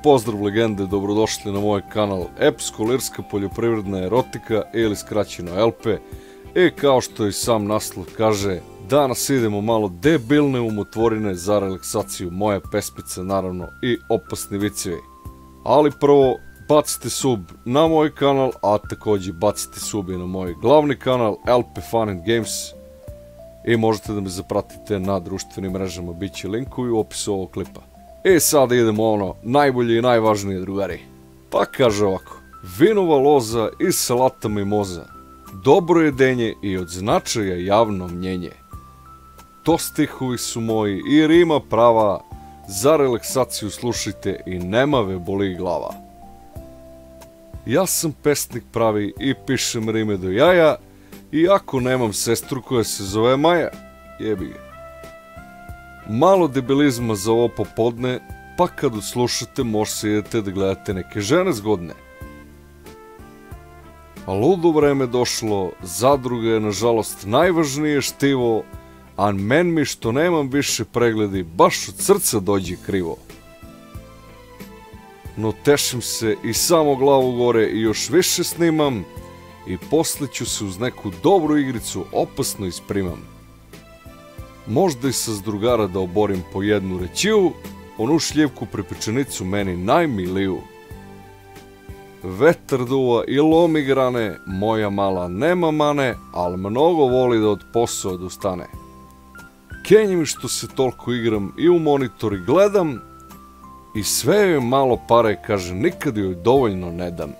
Pozdrav legende, dobrodošli na moj kanal Epsko-lirska poljoprivredna erotika ili skraćeno LP. Kao što i sam naslov kaže, danas idemo malo debilne umotvorine za relaksaciju, moje pesmice naravno i opasni vicevi. Ali prvo, bacite sub na moj kanal, a također bacite sub i na moj glavni kanal LP Fun and Games. I možete da me zapratite na društvenim mrežama, bit će linkovi u opisu ovog klipa. Sada idemo ono najbolje i najvažnije, drugari. Pa kaže ovako: vinova loza i salata mimoza, dobro jedenje i od značaja javno mnjenje. To stihovi su moji i rima prava, za relaksaciju slušajte i nema ve boli glava. Ja sam pesnik pravi i pišem rime do jaja, iako nemam sestru koja se zove Maja, jebi ga. Malo debilizma za ovo popodne, pa kad uslušate možda idete da gledate neke žene zgodne. A ludo vreme došlo, zadruga je nažalost najvažnije štivo, a men mi što nemam više pregledi, baš od srca dođe krivo. No tešim se i samo glavu gore i još više snimam, i posle ću se uz neku dobru igricu opasno isprimam. Možda i sa drugara da oborim po jednu rećiju, onu šljivku prepečenicu meni najmiliju. Vetar duva i lomi grane, moja mala nema mane, al mnogo voli da od posla odustane. Kenji mi što se toliko igram i u monitor i gledam, i sve joj malo pare, kaže nikad joj dovoljno ne dam.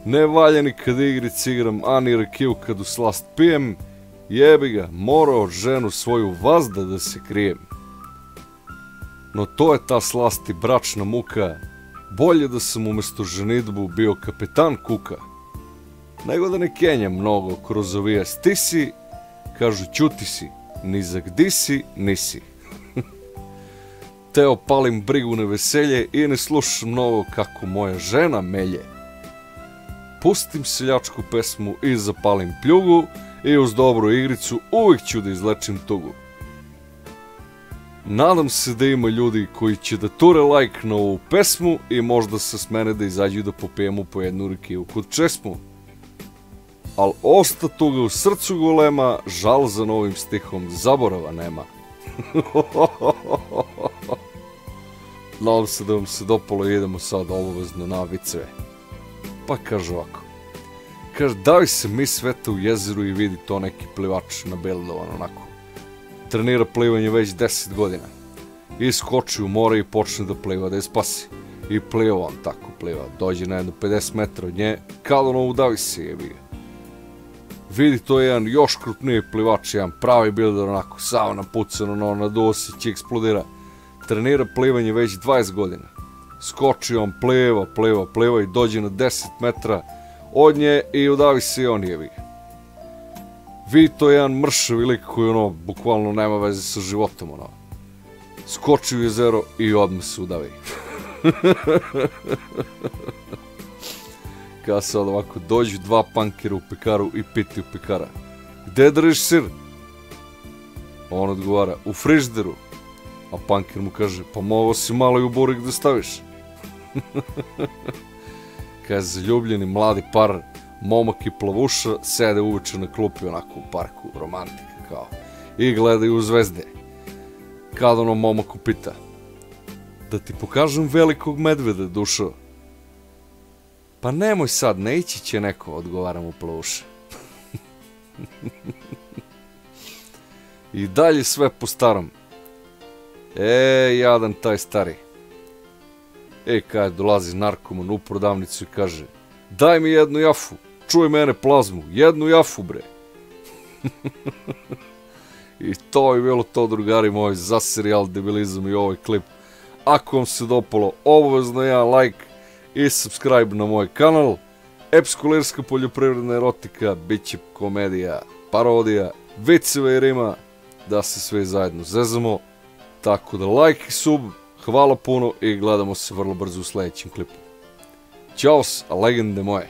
Ne valja ni kad igric igram, ani rakiju kad u slast pijem, jebi ga, morao ženu svoju vazda da se krijem. No to je ta slast i bračna muka, bolje da sam umjesto ženidbu bio kapetan kuka. Nego da ne kenjam mnogo kroz ovije stisi, kažu ćuti si, ni za gdi si, nisi. Teo palim brigu na veselje i ne slušam mnogo kako moja žena melje. Pustim seljačku pesmu i zapalim pljugu, i uz dobru igricu uvijek ću da izlečim tugu. Nadam se da ima ljudi koji će da ture like na ovu pesmu i možda se s mene da izađu da popijemo po jednu rakiju kod česmu. Al osta tuga u srcu golema, žal za novim stihom zaborava nema. Nadam se da vam se dopalo i idemo sad obavezno na viceve. Pa kaže ovako: kaže, davi se mi sveta u jezeru i vidi to neki plivač nabildovan onako. Trenira plivanje već 10 godina. Iskoči u more i počne da pliva da je spasi. I pliva on tako pliva. Dođe na jedno 50 metra od nje, kada ono udavi se jebi ga. Vidi to jedan još krupniji plivač, jedan pravi bilder onako, sav napucano, naduo se, će eksplodira. Trenira plivanje već 20 godina. Skoči on, pliva i dođe na 10 metra od nje i udavi se i on jebi ga. Vidi to jedan mršavi lik koji ono, bukvalno nema veze sa životom ono. Skoči u jezero i odmah se udavi. Kada sad ovako dođu dva pankera u pekaru i pitaju pekara: gde držiš sir? On odgovara: u frižderu. A panker mu kaže: pa mogao si malo i u burik da staviš. Kada je zaljubljeni mladi par, momak i plavuša, sede uveče na klupi onako u parku, romantika kao, i gledaju u zvezde. Kada ono momak upita: da ti pokažem velikog medveda, dušo? Pa nemoj sad, ne ići će neko, odgovara mu plavuša. I dalje sve po starom. Jadan taj stari. Kada dolazi narkoman u prodavnicu i kaže: daj mi jednu jafu, čuj mene plazmu, jednu jafu bre. I to je bilo to, drugari moji, za serijal debilizam i ovaj klip. Ako vam se dopalo, obavezno jedan like i subscribe na moj kanal. Epsko-lirska poljoprivredna erotika, bit će komedija, parodija, viceva i rima, da se sve zajedno zezamo. Tako da like i sub, hvala puno i gledamo se vrlo brzo u sljedećem klipu. Ćao, legende moje.